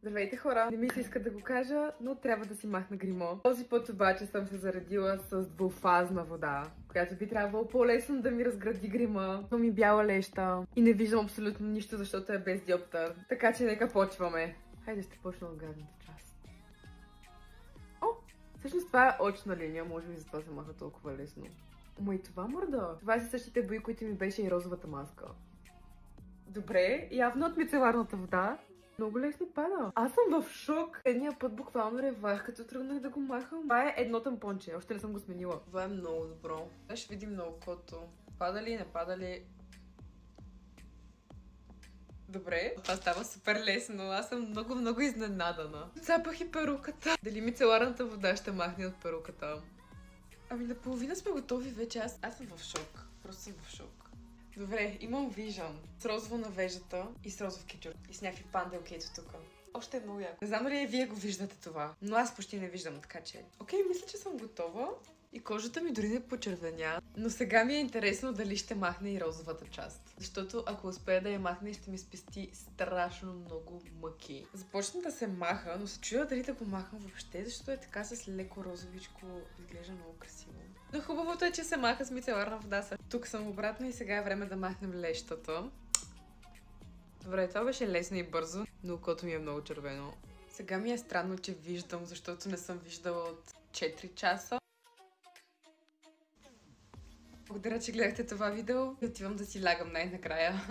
Здравейте хора! Не ми се иска да го кажа, но трябва да си махна гримо. Този път обаче съм се заредила с двуфазна вода, която би трябвало по-лесно да ми разгради грима. Но ми бяла леща и не виждам абсолютно нищо, защото е без диоптър. Така че нека почваме. Хайде ще почна от гадната част. О! Всъщност това е очна линия, може би затова се маха толкова лесно. Ама и това мърда. Това са същите бои, които ми беше и розовата маска. Добре, явно от мицеларната вода. Много лесно пада. Аз съм в шок. Едния път буквално ревах, като тръгнах да го махам. Това е едно тампонче, още не съм го сменила. Това е много добро. Сега ще видим на окото. Пада ли, не пада ли? Добре, това става супер лесно. Аз съм много изненадана. Цапах и перуката. Дали мицеларната вода ще махне от перуката? Ами наполовина сме готови вече. Аз съм в шок. Просто съм в шок. Добре, имам вижън с розово на вежата и с розов кетчуп и с някакви панделки ето тук. Още е много яко. Не знам дали вие го виждате това, но аз почти не виждам, така че... Окей, мисля, че съм готова и кожата ми дори не почервеня. Но сега ми е интересно дали ще махне и розовата част. Защото ако успея да я махне, ще ми спести страшно много мъки. Започна да се маха, но се чудя дали да го махам въобще, защото е така с леко розовичко. Изглежда много красиво. Но хубавото е, че се маха с мицеларна вода. Тук съм обратно и сега е време да махнем лещата. Добре, това беше лесно и бързо, но окото ми е много червено. Сега ми е странно, че виждам, защото не съм виждала от 4 часа. Благодаря, че гледахте това видео. Отивам да си лягам най-накрая.